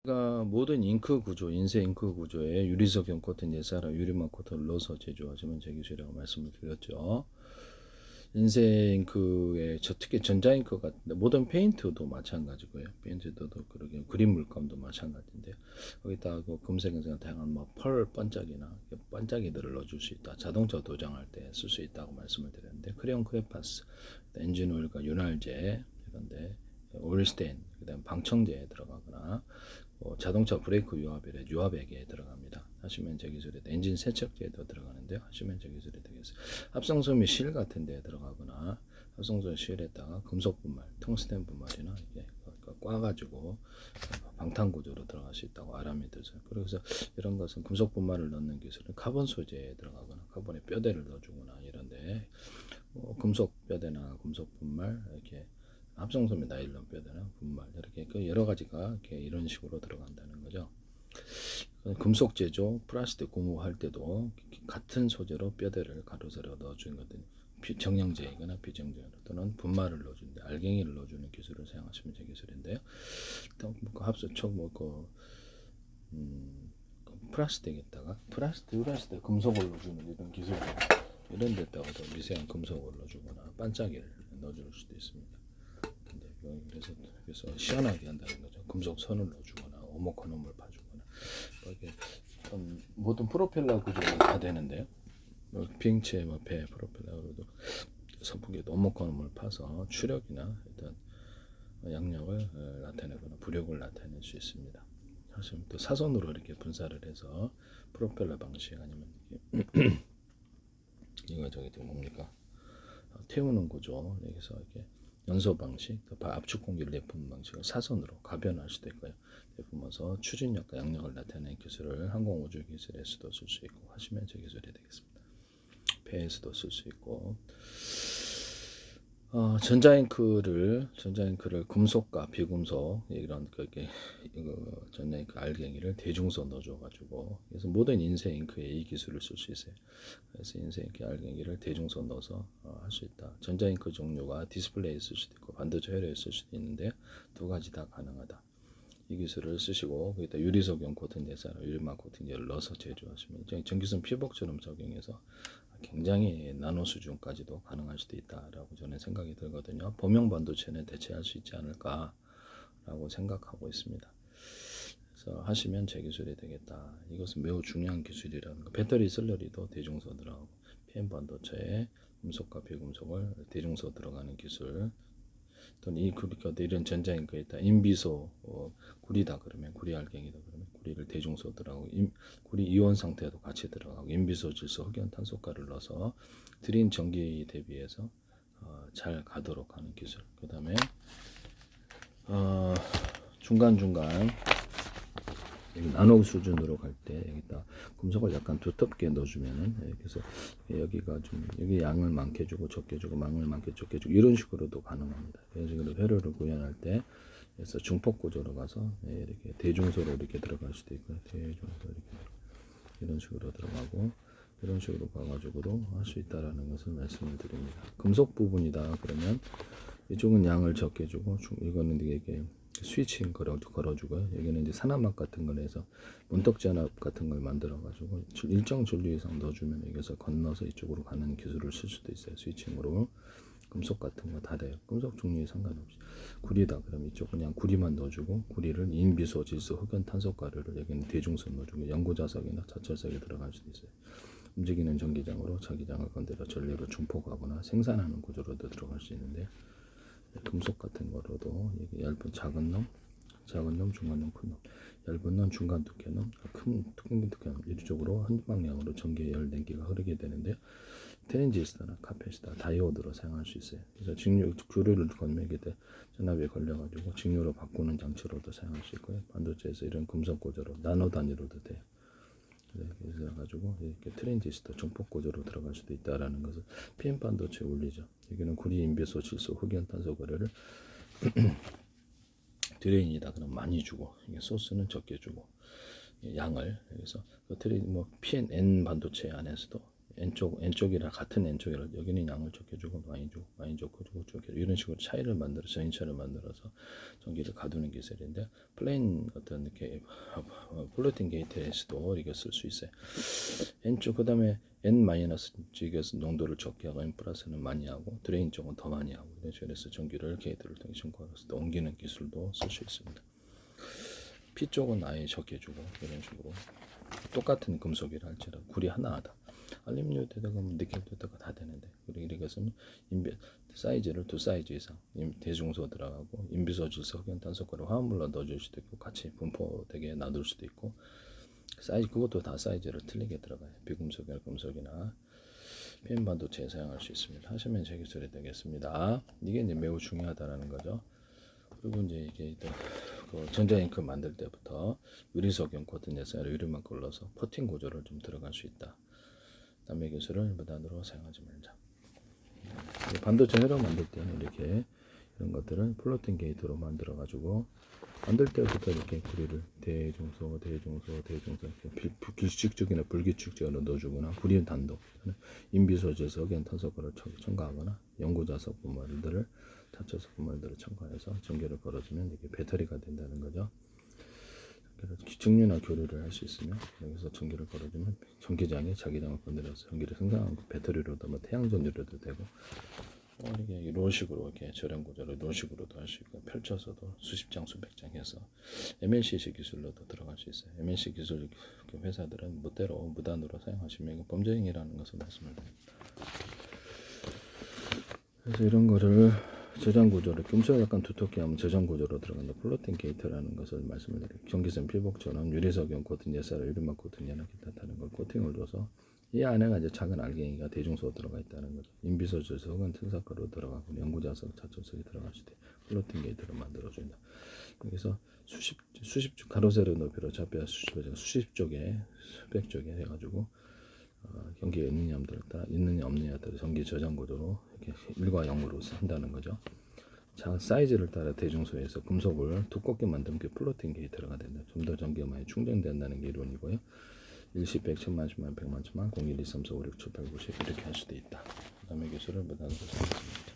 그러니까 모든 잉크 구조, 인쇄 잉크 구조에 유리석 연코튼 예사라 유리막 코트를 넣어서 제조하시면 제 기술이라고 말씀을 드렸죠. 인쇄 잉크에 특히 전자 잉크 같은데 모든 페인트도 마찬가지고요. 페인트도 그러게 그림 물감도 마찬가지인데요. 거기다 그 금색에서 다양한 펄 반짝이나 반짝이들을 넣어줄 수 있다. 자동차 도장할 때 쓸 수 있다고 말씀을 드렸는데 크레용 크레파스, 엔진 오일과 윤활제 이런데 오일스테인, 그다음 방청제에 들어가거나 자동차 브레이크 유압에 유압액에 들어갑니다. 하시면제 기술에 엔진 세척제에도 들어가는데요. 하시면제 기술이 되겠어요. 합성섬유 실 같은 데에 들어가거나 합성섬유 실에다가 금속 분말, 텅스텐 분말이나 이게 꽈가지고 방탄 구조로 들어갈 수 있다고 아람이드죠. 그래서 이런 것은 금속 분말을 넣는 기술은 카본 소재에 들어가거나 카본의 뼈대를 넣어주거나 이런데 금속 뼈대나 금속 분말 이렇게 합성섬유 나일론 뼈대나 분말 이렇게 여러 가지가 이렇게 이런 식으로 들어간다는 거죠. 금속 제조, 플라스틱 고무할 때도 같은 소재로 뼈대를 가로세로 넣어주는 거든 정형제이거나 비정형 또는 분말을 넣어주는데 알갱이를 넣어주는 기술을 사용하시면 제 기술인데요. 일단 합수촉 플라스틱에다가 플라스틱 금속을 넣어주는 이런 기술 이런 데다가도 미세한 금속을 넣어주거나 반짝이를 넣어줄 수도 있습니다. 그래서 시원하게 한다는 거죠. 금속 선을 넣어주거나 오목헌음을 봐주거나 이게 모든 프로펠러 구조가 다 되는데요. 비행체 배 프로펠러로도 선풍기도 오목헌음을 파서 추력이나 일단 양력을 나타내거나 부력을 나타낼 수 있습니다. 사실 또 사선으로 이렇게 분사를 해서 프로펠러 방식 아니면 이거 저기 뭡니까 태우는 구조 여기서 이렇게 연소 방식, 압축 공기를 내뿜는 방식을 사선으로 가변할 수도 있고요. 내뿜어서 추진력과 양력을 나타내는 기술을 항공우주 기술에서도 쓸 수 있고 하시면 제 기술이 되겠습니다. 배에서도 쓸 수 있고 전자잉크를 금속과 비금속 이런 전자잉크 알갱이를 대중소 넣어줘가지고 그래서 모든 인쇄 잉크에 이 기술을 쓸 수 있어요. 그래서 인쇄 잉크 알갱이를 대중소 넣어서 할 수 있다. 전자잉크 종류가 디스플레이에 쓸 수도 있고 반도체 회로에 쓸 수도 있는데 두 가지 다 가능하다. 이 기술을 쓰시고 거기다 유리석용 코팅 대사로 유리막 코팅제를 넣어서 제조하시면 전기선 피복처럼 적용해서 굉장히 나노 수준까지도 가능할 수도 있다라고 저는 생각이 들거든요. 범용 반도체는 대체할 수 있지 않을까라고 생각하고 있습니다. 그래서 하시면 제 기술이 되겠다. 이것은 매우 중요한 기술이라는 거. 배터리 슬러리도 대중소 들어가고 PM 반도체에 금속과 비금속을 대중소 들어가는 기술. 또는 이런 전자잉크에 있다 인비소 구리다 그러면 구리 알갱이다 그러면 구리를 대중소 들어가고 구리 이온 상태도 같이 들어가고 인비소 질소 흑연 탄소가를 넣어서 드린 전기 대비해서 잘 가도록 하는 기술. 그 다음에 중간중간 나노 수준으로 갈 때 여기다 금속을 약간 두텁게 넣어주면은 그래서 여기가 좀 여기 양을 많게 주고 적게 주고 망을 많게 적게 주고 이런 식으로도 가능합니다. 이런 식으로 회로를 구현할 때 그래서 중폭 구조로 가서 이렇게 대중소로 이렇게 들어갈 수도 있고요. 대중소 이렇게 이런 식으로 들어가고 이런 식으로 가가지고도 할 수 있다라는 것을 말씀을 드립니다. 금속 부분이다 그러면 이쪽은 양을 적게 주고 이거는 이게 스위칭 걸어주고요. 여기는 이제 산화막 같은 걸 해서 문턱전압 같은 걸 만들어가지고 일정 전류 이상 넣어주면 여기서 건너서 이쪽으로 가는 기술을 쓸 수도 있어요. 스위칭으로 금속 같은 거 다 돼요. 금속 종류에 상관없이 구리다 그러면 이쪽 그냥 구리만 넣어주고 구리를 인비소, 질소, 흑연, 탄소가루를 여기는 대중선 넣어주고 연고자석이나 자철석에 들어갈 수도 있어요. 움직이는 전기장으로 자기장을 건드려 전류를 중폭하거나 생산하는 구조로도 들어갈 수 있는데 금속 같은 거로도 얇은 작은 놈, 중간 놈, 큰 놈, 얇은 놈, 중간 두께 놈, 큰 두께 놈 이쪽으로 한 방향으로 전기의 열 냉기가 흐르게 되는데요. 트랜지스터나 카페시터, 다이오드로 사용할 수 있어요. 그래서 교류를 건매게 돼 전압에 걸려가지고 직류로 바꾸는 장치로도 사용할 수 있고요. 반도체에서 이런 금속 구조로 나노 단위로도 돼요. 그래서 가지고 이렇게 트랜지스터 중폭 구조로 들어갈 수도 있다라는 것을 PM 반도체 원리죠. 여기는 구리, 인비소, 질소, 흑연, 탄소 거래를 드레인이다 그럼 많이 주고 이게 소스는 적게 주고 양을 그래서 PN 반도체 안에서도 N쪽이라 같은 N쪽이라 여기는 양을 적게 주고 많이 적고 적게 이런 식으로 차이를 만들어 전인차를 만들어서 전기를 가두는 기술인데 플레인 어떤 이렇게 플로팅 게이트에서도 이거 쓸 수 있어요. N쪽 그다음에 N 마이너스 쪽에서 농도를 적게 하고 N 플러스는 많이 하고 드레인 쪽은 더 많이 하고 이런 식으로 해서 전기를 게이트를 통해 전구하면서 옮기는 기술도 쓸 수 있습니다. P 쪽은 아예 적게 주고 이런 식으로 똑같은 금속이라 할지라도 굴이 하나하다. 알루미늄 되다가 니켈 되다가 다 되는데 이것은 사이즈를 2사이즈 이상 대중소 들어가고 인비소질 석연탄소가루 화합물로 넣어줄 수도 있고 같이 분포되게 놔둘 수도 있고 사이즈 그것도 다 사이즈를 틀리게 들어가요. 비금속이나 금속이나 PM 반도체에 사용할 수 있습니다. 하시면 제 기술이 되겠습니다. 이게 이제 매우 중요하다라는 거죠. 그리고 이제 이게 그 전자잉크 만들 때부터 유리석연 코튼 예산을 유리만 걸러서 퍼팅 구조를 좀 들어갈 수 있다. 남의 기술을 무단으로 사용하지 말자. 반도체 회로 만들 때는 이렇게 이런 것들은 플로팅 게이트로 만들어 가지고 만들 때부터 이렇게 구리를 대중소 이렇게 규칙적이나 불규칙적으로 넣어주거나 구리 단독 인비소재 석연 탄소가를 첨가하거나 연구자석 분말들을 자체석 분말들을 첨가해서 전기를 걸어주면 이게 배터리가 된다는 거죠. 직류나 교류를 할 수 있으면 여기서 전기를 걸어주면 전기장에 자기장을 건드려서 전기를 생산하고 배터리로도 뭐 태양전지로도 되고 이렇게 이런 식으로 이렇게 저렴 구조로 이런 식으로도 할 수 있고 펼쳐서도 수십 장 수백 장 해서 MLCC 기술로도 들어갈 수 있어요. MLCC 기술 회사들은 멋대로 무단으로 사용하시면 이거 범죄 행위라는 것을 말씀을 드립니다. 그래서 이런 거를 저장 구조를 금속을 약간 두텁게 하면 저장 구조로 들어간다. 플로팅 게이트라는 것을 말씀을 드립니다. 전기선 필복처럼 유리석연 코팅 예사로 유리막 코팅 연화 기타 타는 걸 코팅을 줘서 이 안에가 이제 작은 알갱이가 대중소가 들어가 있다는 거죠. 인비소질석은 튼사가루 들어가고 연구자석, 자초석이 들어갈 수도 있고 플로팅 게이트를 만들어준다. 여기서 수십 쪽 가로 세로 높이로 잡혀 수십 쪽에 수백 쪽에 해가지고 경기가 있느냐 없느냐에 따라 전기 저장 구조로 이렇게 1과 0으로 한다는 거죠. 자, 사이즈를 따라 대중소에서 금속을 두껍게 만들면 그 플로팅 게이트가 된다. 좀 더 전기가 많이 충전된다는 게 이론이고요. 1시 100, 1000만, 10만, 100만, 1000만, 01, 2, 3, 4, 5, 6, 7, 8, 90 이렇게 할 수도 있다. 그 다음에 기술을 무단으로 사용했습니다.